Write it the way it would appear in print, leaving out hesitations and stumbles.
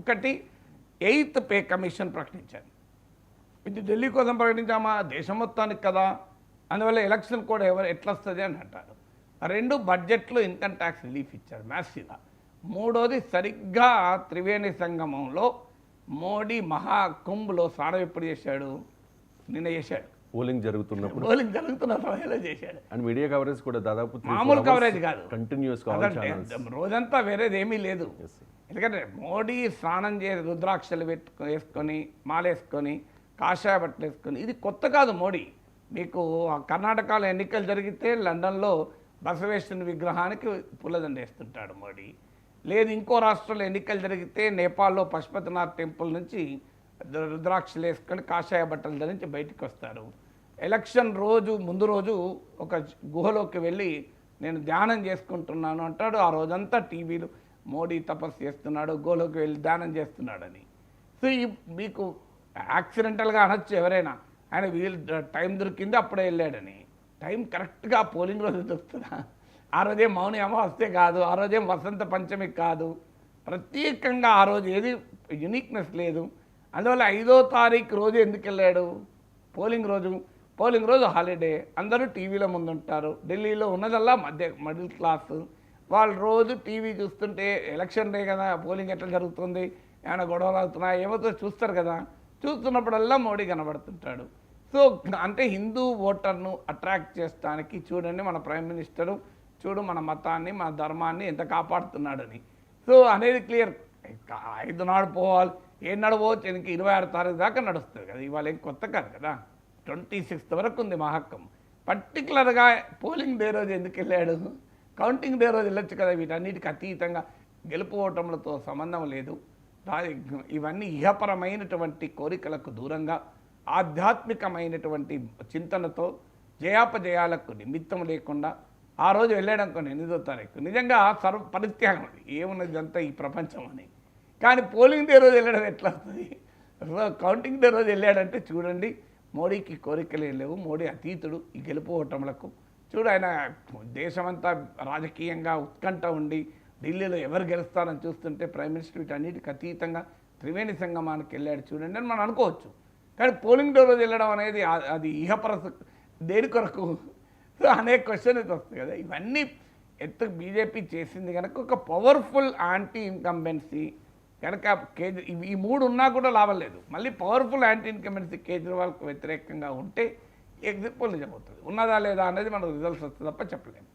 ఒకటి 8th pay commission ప్రకటించారు. ఇది ఢిల్లీ కోసం ప్రకటించామా, దేశం మొత్తానికి కదా, అందువల్ల ఎలక్షన్ కూడా ఎట్లా వస్తుంది అని అంటారు. 2 బడ్జెట్లో ఇన్కమ్ ట్యాక్స్ రిలీఫ్ ఇచ్చారు మ్యాసివ్గా. 3వది సరిగ్గా త్రివేణి సంగమంలో మోడీ మహాకుంభ్లో స్నానం ఎప్పుడు చేశాడు, నిన్న చేశాడు. పోలింగ్ జరుగుతున్నప్పుడు జరుగుతున్న సమయంలో చేశాడు. అండ్ మీడియా కవరేజ్ కూడా దాదాపు మామూలు కవరేజ్ కాదు, కంటిన్యూస్ రోజంతా వేరేది ఏమీ లేదు. ఎందుకంటే మోడీ స్నానం చేసి రుద్రాక్షలు వేసుకొని మాలేసుకొని కాషాయ బట్టలు వేసుకొని, ఇది కొత్త కాదు మోడీ. మీకు కర్ణాటకలో ఎన్నికలు జరిగితే లండన్లో బసవేశ్వరుని విగ్రహానికి పూలదండ వేస్తుంటాడు మోడీ. లేదు ఇంకో రాష్ట్రంలో ఎన్నికలు జరిగితే నేపాల్లో పశుపతినాథ్ టెంపుల్ నుంచి రుద్రాక్షలు వేసుకొని కాషాయ బట్టలు ధరించి బయటికి వస్తారు. ఎలక్షన్ రోజు ముందు రోజు ఒక గుహలోకి వెళ్ళి నేను ధ్యానం చేసుకుంటున్నాను అంటాడు. ఆ రోజంతా టీవీలు మోడీ తపస్సు చేస్తున్నాడు, గుహలోకి వెళ్ళి ధ్యానం చేస్తున్నాడని. సో మీకు యాక్సిడెంటల్గా అనొచ్చు ఎవరైనా, ఆయన టైం దొరికింది అప్పుడే వెళ్ళాడని. టైం కరెక్ట్గా పోలింగ్ రోజు దొరుకుతుందా? ఆ రోజే మౌని అమావాస్య కాదు, ఆ రోజేం వసంత పంచమి కాదు, ప్రత్యేకంగా ఆ రోజు ఏది యునిక్నెస్ లేదు. అందువల్ల 5వ తారీఖు రోజు ఎందుకు వెళ్ళాడు? పోలింగ్ రోజు హాలిడే, అందరూ టీవీలో ముందుంటారు. ఢిల్లీలో ఉన్నదల్లా మిడిల్ క్లాస్ వాళ్ళు రోజు టీవీ చూస్తుంటే ఎలక్షన్ డే కదా, పోలింగ్ ఎట్లా జరుగుతుంది, ఏమైనా గొడవలు అవుతున్నాయి ఏమవుతుందో చూస్తారు కదా. చూస్తున్నప్పుడల్లా మోడీ కనబడుతుంటాడు. సో అంటే హిందూ ఓటర్ను అట్రాక్ట్ చేయడానికి చూడండి మన ప్రైమ్ మినిస్టరు, చూడు మన మతాన్ని మన ధర్మాన్ని ఎంత కాపాడుతున్నాడని. సో అనేది క్లియర్. 5 నాడు పోవాలి, 7 నాడు పోవచ్చు, ఇంక 26 తారీఖు దాకా నడుస్తుంది కదా. ఇవాళ ఏం కొత్త కాదు కదా, 26th వరకు ఉంది మహక్కం. పర్టికులర్గా పోలింగ్ డే రోజు ఎందుకు వెళ్ళాడు? కౌంటింగ్ డే రోజు వెళ్ళొచ్చు కదా. వీటన్నిటికి అతీతంగా గెలుపు ఓటములతో సంబంధం లేదు. ఇవన్నీ ఇహపరమైనటువంటి కోరికలకు దూరంగా ఆధ్యాత్మికమైనటువంటి చింతనతో జయాపజయాలకు నిమిత్తం లేకుండా ఆ రోజు వెళ్ళాడు అనుకోండి 8వ తారీఖు, నిజంగా పరిత్యాగం ఏమున్నది అంతా ఈ ప్రపంచం అని. కానీ పోలింగ్ డే రోజు వెళ్ళడం ఎట్లా వస్తుంది? కౌంటింగ్ డే రోజు వెళ్ళాడంటే చూడండి మోడీకి కోరికలు ఏం లేవు, మోడీ అతీతుడు ఈ గెలుపు ఓటములకు. చూడు ఆయన దేశమంతా రాజకీయంగా ఉత్కంఠ ఉండి ఢిల్లీలో ఎవరు గెలుస్తారని చూస్తుంటే ప్రైమ్ మినిస్టర్ వీటన్నిటికి అతీతంగా త్రివేణి సంగమానికి వెళ్ళాడు చూడండి అని మనం అనుకోవచ్చు. కానీ పోలింగ్ డే రోజు వెళ్ళడం అనేది అది ఇహపరసు దేని కొరకు అనే క్వశ్చన్ అయితే వస్తుంది కదా. ఇవన్నీ బీజేపీ చేసింది కనుక ఒక పవర్ఫుల్ యాంటీ ఇన్కంబెన్సీ కనుక ఈ 3 ఉన్నా కూడా లాభం లేదు. మళ్ళీ పవర్ఫుల్ యాంటీ ఇన్కంబెన్సీ కేజ్రీవాల్కు వ్యతిరేకంగా ఉంటే ఎగ్జిట్ పోల్ నిజమవుతుంది. ఉన్నదా లేదా అనేది మనకు రిజల్ట్స్ వస్తుంది తప్ప చెప్పలేము.